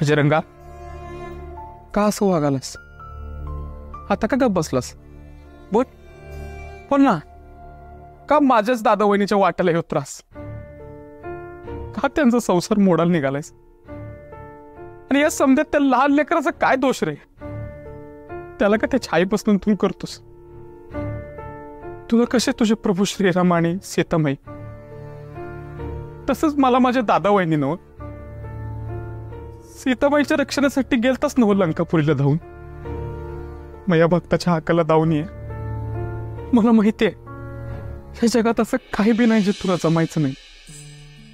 बजरंगा, का असं वागालास? आता का गप बसलास? बोल बोल ना. का माझ्याच दादा वहिनीच्या वाट्याला येऊ त्रास? का त्यांचा संसार मोडायला निघालायस? आणि या समजात त्या लहान लेकराचा काय दोष रे? त्याला का त्याच्या आईपासून तू करतोस? तुला कसे तुझे प्रभू श्रीराम आणि सीतामाई, तसंच मला माझ्या दादा वहिनीनं सीताबाईच्या रक्षणासाठी गेलताच नव लंकापुरीला धावून. मया भक्ताच्या हाकाला धावून ये. मला माहितीये या जगात असं काही बी नाही जे तुला जमायचं नाही.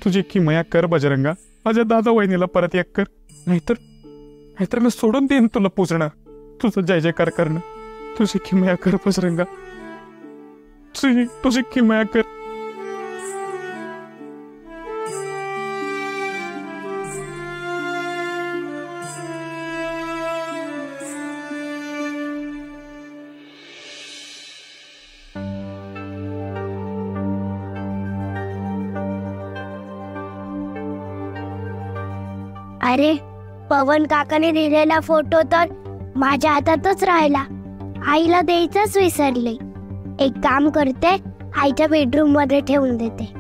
तुझी किमया कर बजरंगा. माझ्या दादा वहिनीला परत एक कर, नाहीतर मी सोडून देईन तुला पूजणं, तुझं जय जयकार करणं. तुझी किमया कर बजरंगा, तुझी किमया कर. अरे, पवन काकाने दिलेला फोटो तर माझ्या हातातच राहिला. आईला द्यायचंच विसरले. एक काम करते, आईच्या बेडरूम मध्ये ठेवून देते.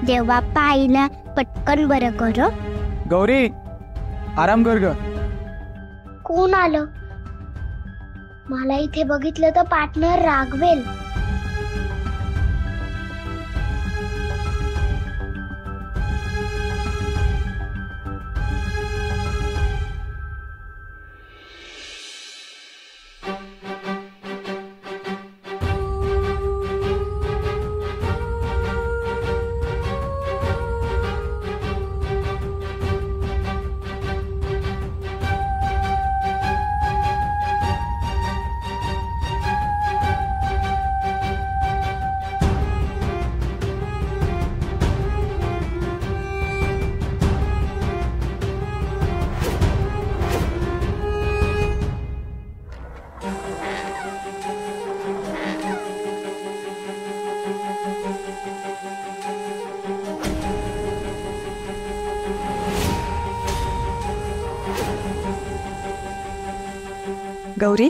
देवबाप्पा आईला पटकन बरं कर. गौरी, आराम कर ग. कोण आलं? मला इथे बघितलं तर पार्टनर रागवेल. गौरी,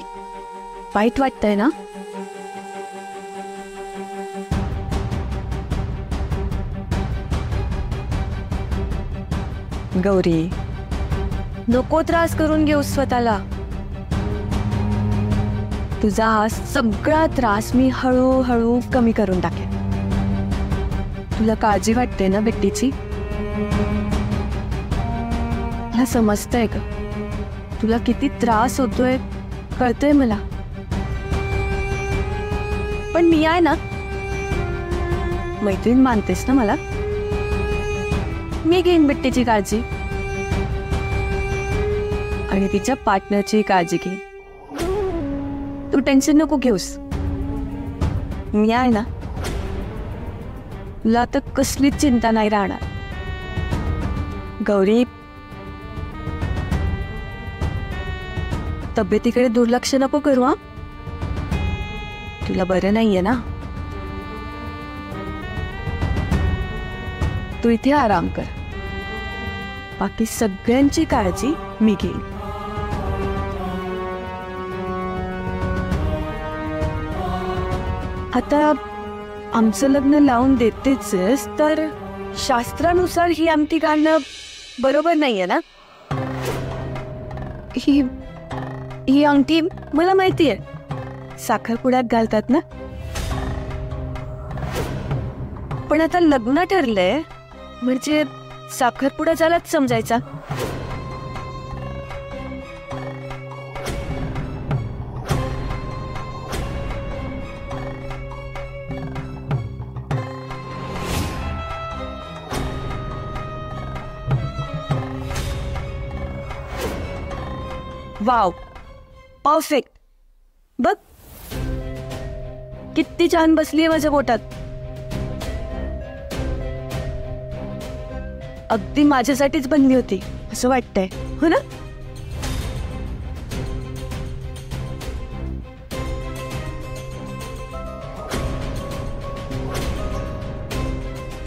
वाईट वाटतंय ना? गौरी, नको त्रास करून घेऊ स्वतःला. तुझा हा सगळा त्रास मी हळूहळू कमी करून टाकेन. तुला काळजी वाटते ना बेटीची? मला समजतंय ग, तुला किती त्रास होतोय कळतंय मला. पण मी आहे ना, मैत्रीण मानतेस ना मला? मी घेईन बिट्टीची काळजी आणि तिच्या पार्टनरची काळजी घेईन. तू टेन्शन नको घेऊस. मी आहे ना, तुला आता कसलीच चिंता नाही राहणार. गौरी, तब्येतीकडे दुर्लक्ष नको करू. हा, तुला बरं नाहीये ना? तू इथे आराम कर. बाकी सगळ्यांची काळजी मी घेईन. आता आमचं लग्न लावून देतेच, तर शास्त्रानुसार ही अंगठी घालणं बरोबर नाहीये ना? ही अंगठी मला माहितीये साखरपुड्यात घालतात ना, पण आता लग्न ठरलंय म्हणजे साखरपुडा झालाच समजायचा. Wow, perfect. बघ किती छान बसलीये माझ्या बोटात. अगदी माझ्यासाठीच बनली होती असं वाटतंय, हो ना?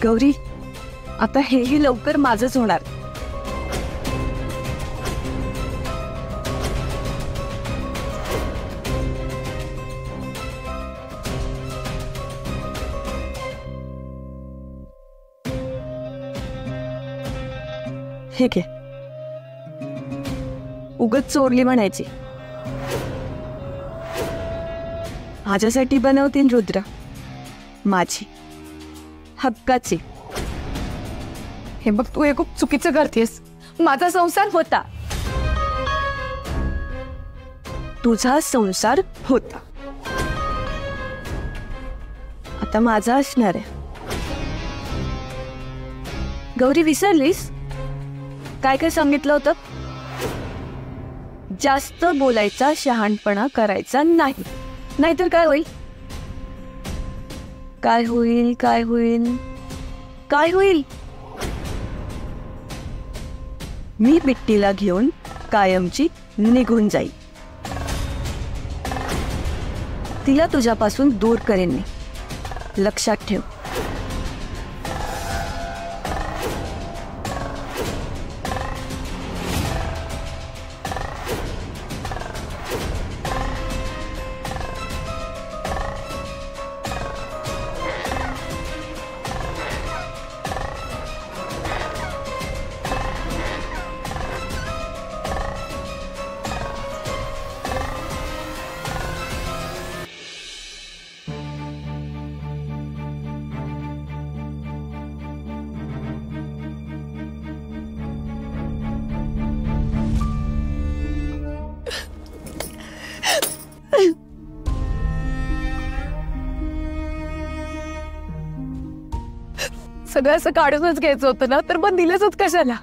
गौरी, आता हेही लवकर माझंच होणार. हे घे, उगच चोरली म्हणायची. माझ्यासाठी बनवतील रुद्र, माझी हक्काची. हे बघ, तू हे खूप चुकीचं करतेस. माझा संसार होता. तुझा संसार होता, आता माझा असणार आहे. गौरी, विसरलीस काय काय सांगितलं होतं? जास्त बोलायचा, शहाणपणा करायचा नाही, नाहीतर काय होईल? काय होईल? काय होईल? काय होईल? मी बिट्टीला घेऊन कायमची निघून जाईल. तिला तुझ्यापासून दूर करेन मी, लक्षात ठेव. सगळं असं काढूनच घ्यायचं होतं ना, तर मग दिलंच कशाला?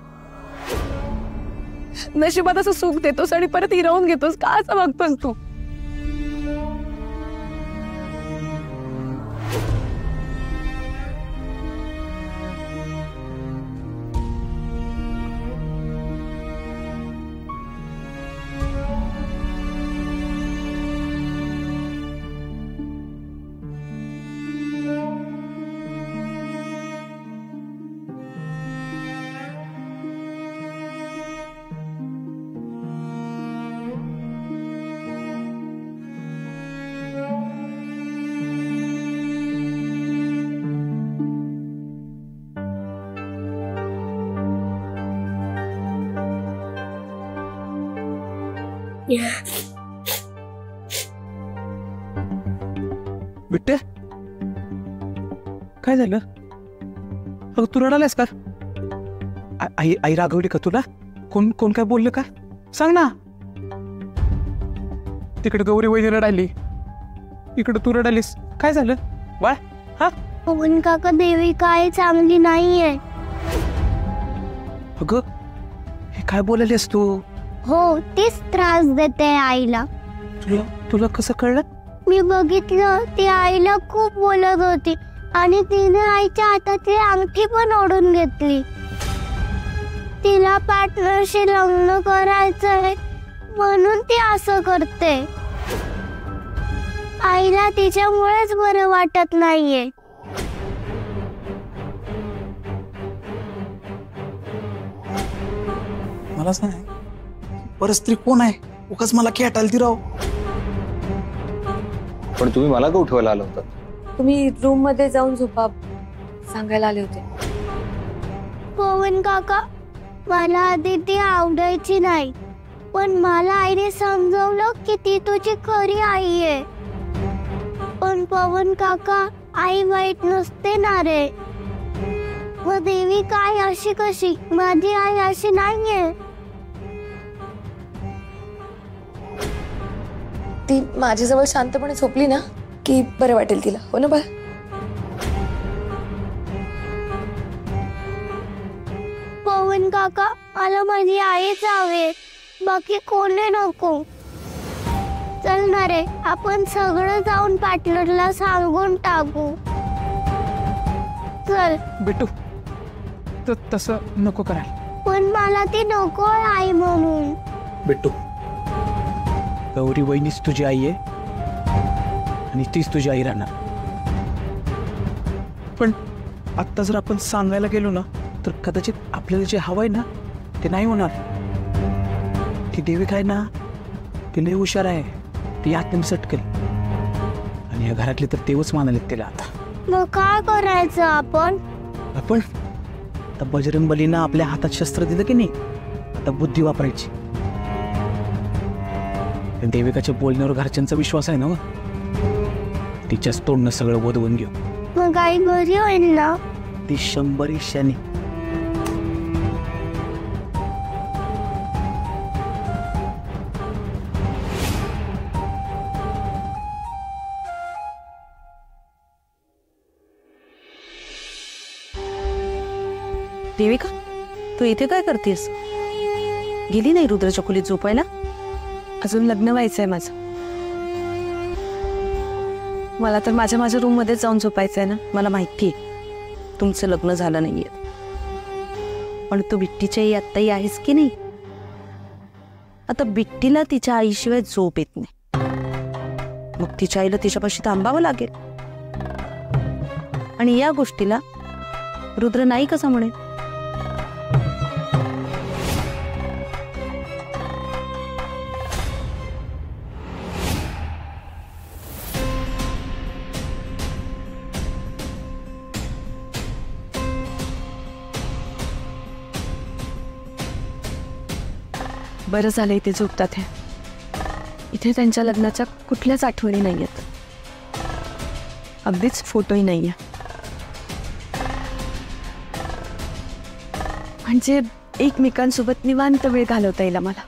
नशिबात असं सुख देतोस आणि परत हिरावून घेतोस का? असं बघतोस तू? बिट्टे, काय झालं? अगं तू रडायलास का? आई आई रागवली का तुला? कोण कोण काय बोललं का? सांग ना. तिकडे गौरी वहिनी रडायली, इकडे तू रडालीस. काय झालं बाळ? हा पवन काका, देवी काय चांगली नाहीये. अगं हे काय बोलायलीस तू? हो, तीच त्रास देते आईला. तुला तुला कसं कळलं? मी बघितलं, ती आईला खूप बोलत होती आणि तिने आईच्या हातातली अंगठी पण ओढून घेतली. तिला पार्टनरशी लग्न करायचंय म्हणून ती असं करते. आईला तिच्यामुळेच बरं वाटत नाहीये. मला सांग, परस्त्री कोण आहे? उगाच मला खेटायला ती राव. पण तुम्ही मला का उठवायला आला होता? तुम्ही रूम मध्ये जाऊन झोपा सांगायला आले होते. पवन काका, मला आधी ती आवडायची नाही, पण मला आईने समजवलं की ती तुझी खरी आई आहे. पण पवन काका, आई वाईट नसते ना रे. व देवी काय अशी कशी? माझी आई अशी नाहीये. ती माझ्याजवळ शांतपणे झोपली ना की बरं वाटेल तिला, हो ना बाळ? पवन काका, मला माझी आईच हवे, बाकी कोणी नको. चल ना रे, आपण सगळं जाऊन पार्टनरला सांगून टाकू. चल. बिट्टू, तसं नको करायला. पण मला ती नको आई म्हणून. बिट्टू, गौरी वहिनीच तुझी आई आहे आणि तीच तुझी आई राहणार. पण आत्ता जर आपण सांगायला गेलो ना तर कदाचित आपल्याला जे हवंय ना ते नाही होणार. ती देविका आहे ना, ती लय हुशार आहे, ती आत्मसात करेल आणि या घरातले तर तेवच मानालेत तिला. आता मग काय करायचं आपण? आपण आता बजरंग बलीनं आपल्या हातात शस्त्र दिलं की नाही, आता बुद्धी वापरायची. देविकाच्या बोलण्यावर घरच्यांचा विश्वास आहे ना, तिच्याच तोंडनं सगळं वधवून घेऊ. मग आई घरी होईल ना? ती 100% देविका, तू इथे काय करतेस? गेली नाही रुद्राच्या खोलीत झोपायला? अजून लग्न व्हायचंय माझं. मला तर माझ्या रूम मध्ये जाऊन झोपायचंय ना. मला माहिती आहे तुमचं लग्न झालं नाहीये, पण तू बिट्टीच्या आई आत्ताही आहेस की नाही? आता बिट्टीला तिच्या आईशिवाय झोप येत नाही, मग तिच्या आईला तिच्यापाशी थांबावं लागेल. आणि या गोष्टीला रुद्र नाही कसा म्हणेल? बरं झालं इथे झोपतात हे. इथे त्यांच्या लग्नाच्या कुठल्याच आठवणी नाही आहेत, अगदीच फोटोही नाही आहे. म्हणजे एकमेकांसोबत निवांत वेळ घालवता येईल मला.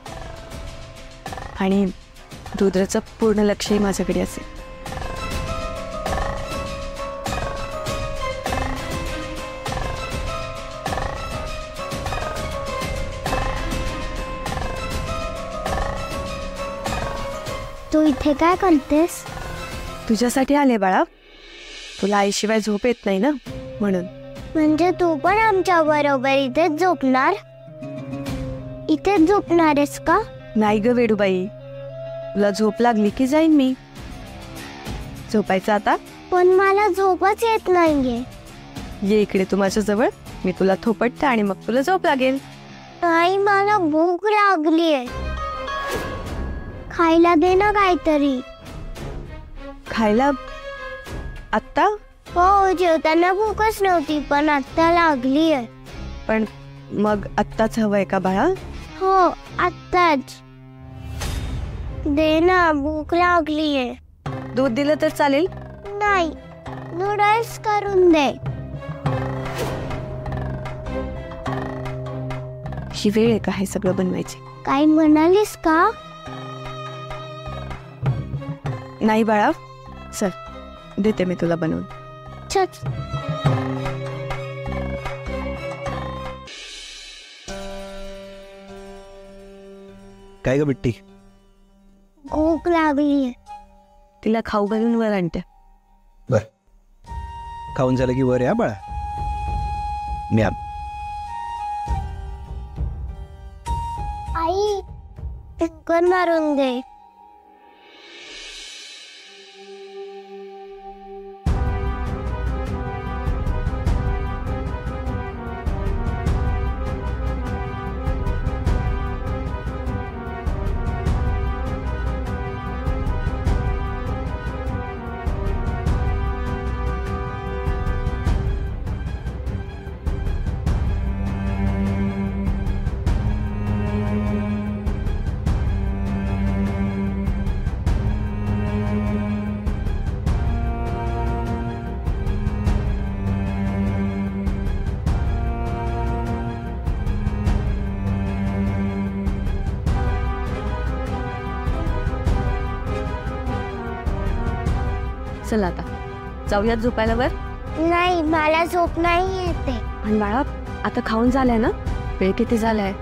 आणि रुद्राचं पूर्ण लक्षही माझ्याकडे असेल. तू इथे काय करतेस? तुझ्यासाठी आले बाळा. तुला आईशिवाय झोप येत नाही ना, म्हणून. म्हणजे तू पण आमच्या बरोबर इथेच झोपणार? इथेच झोपणारेस का? नाही ग वेडूबाई, तुला झोप लागली की जाईन मी. झोपायचं आता? पण मला झोपच येत नाहीये. ये इकडे तू माझ्या जवळ, मी तुला थोपटते आणि मग तुला झोप लागेल. आई मला भूक लागलीये, खायला दे ना काहीतरी. खायला? आत्ता? हो, जेवताना भूकच नव्हती, पण आत्ता लागलीये. पण मग आत्ताच हवंय का बाळा? हो, आत्ताच दे ना, भूक लागलीये. दूध दिलं तर चालेल? नाही, नूडल्स करून दे. ही वेळ आहे का हे सगळं बनवायची? काही म्हणालीस का? नाही बाळा, चल देते मी तुला बनवून. चल. काय ग बिट्टी? भूक लागलीये. तिला खाऊ घालून वर आणते. बर, खाऊन झालं की वर या बाळा. मी आई, ढक्कन मारून दे. चल आता जाऊयात झोपायला वर. नाही, मला झोप नाही येते. आणि बाळा, आता खाऊन झालाय ना, वेळ किती झालाय,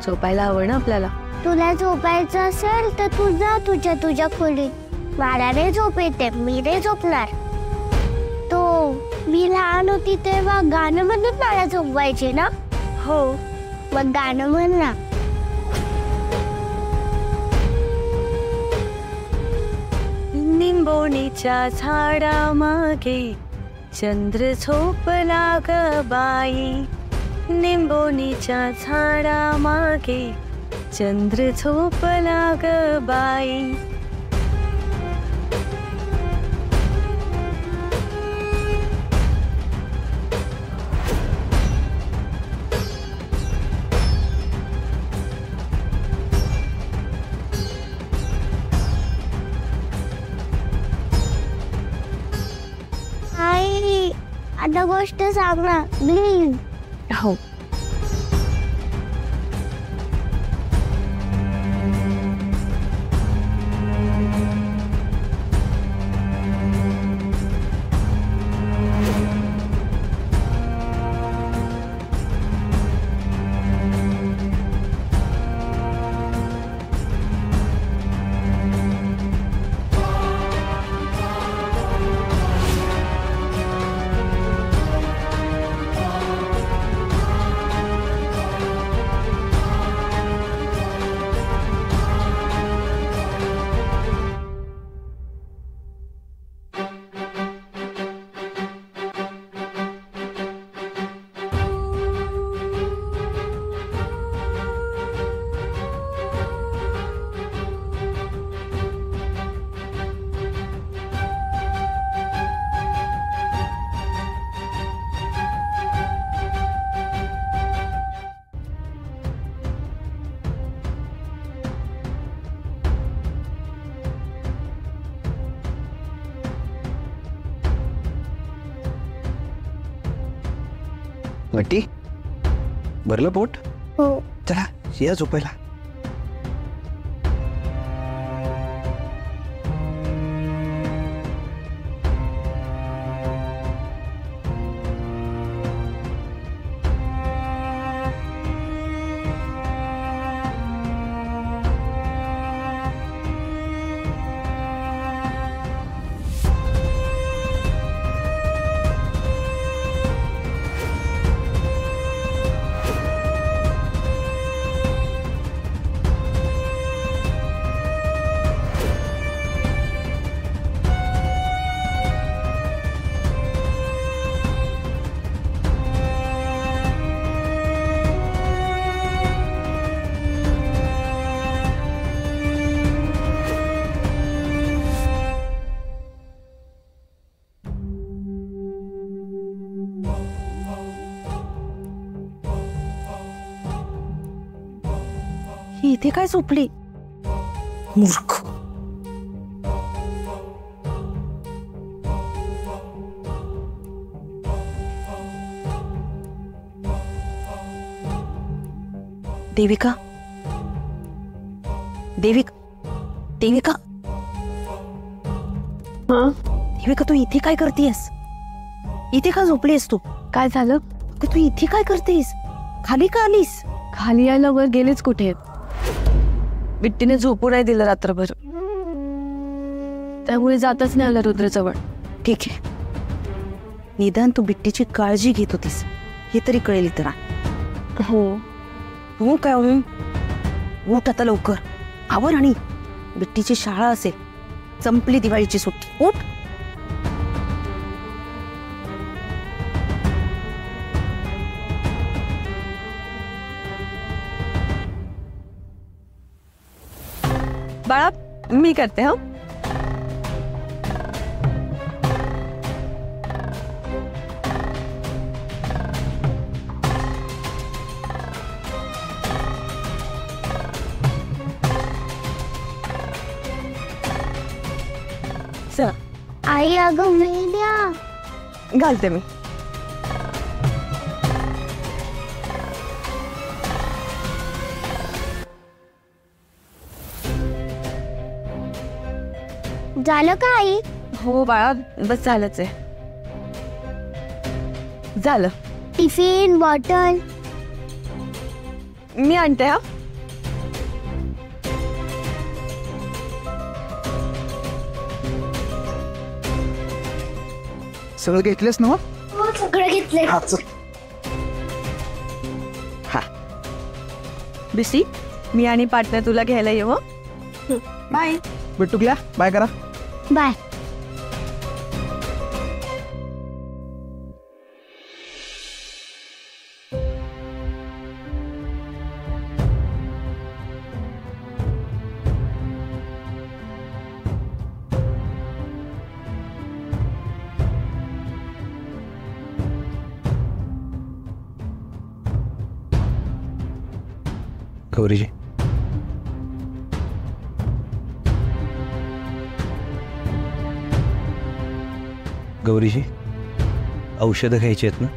झोपायला हवं ना आपल्याला. तुला झोपायचं असेल तर तू जा तुझ्या खोलीत. मला नाही झोप येते, मी नाही झोपणार. तो मी लहान होती तेव्हा गाणं म्हणून मला झोपवायचे ना. हो, मग गाणं म्हण ना. निंबोणीच्या झाडामागे चंद्र झोपला ग बाई, निंबोणीच्या झाडामागे चंद्र झोपला ग बाई. आई, आता गोष्ट सांग ना प्लीज. हो, नक्की भरलं पोट. हो. चला या झोपायला. ही इथे काय झोपली? मूर्ख. देविका, देविका, देविका, देविका, तू इथे काय करतेस? इथे का झोपलीस तू? काय झालं? तू इथे काय करतेस? खाली का आलीस? खाली यायला वर गेलेच कुठे? बिट्टीने झोपू नाही दिलं रात्रभर, त्यामुळे जातच नाही आलं रुद्रजवळ. ठीक आहे, निदान तू बिट्टीची काळजी घेत होतीस हे तरी कळेल इतरा. हो. हो काय? उठ आता लवकर, आवर, आणि बिट्टीची शाळा असेल. संपली दिवाळीची सुट्टी, उठ. बाळा, मी करते. हो, आई अगं वेड्या, घालते मी. झालं का आई? हो बाळा, बस झालंच आहे. झालं. टिफिन बॉटल मी आणते. हा, सगळं घेतलेस ना? हो सगळं घेतलंय. हा चल. बिसी मी आणि पार्टनर तुला घ्यायला येऊ. बाय. बिट्टुकल्या बाय करा. बाय. गौरीजी, गौरीजी औषधं घ्यायची आहेत ना?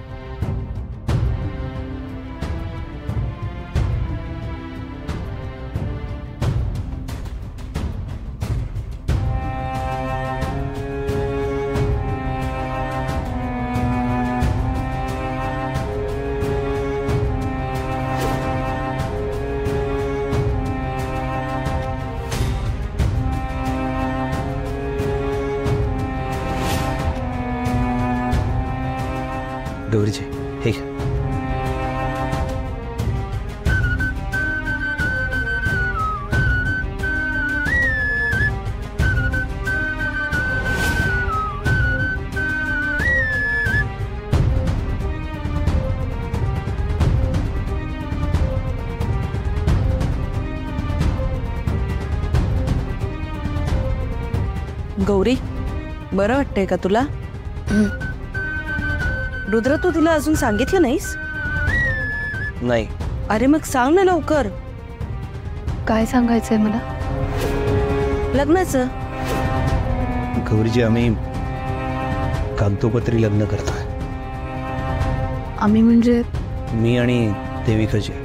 गौरीजी हे घ्या. गौरी, बरं वाटतंय का तुला? रुद्र, तू तिला अजून सांगितलं नाहीस? नाही. अरे मग सांग ना लवकर. काय सांगायचंय मला? लग्नाचं. गौरीजी, आम्ही कागदोपत्री लग्न करतोय. आम्ही म्हणजे मी आणि देविकाजी.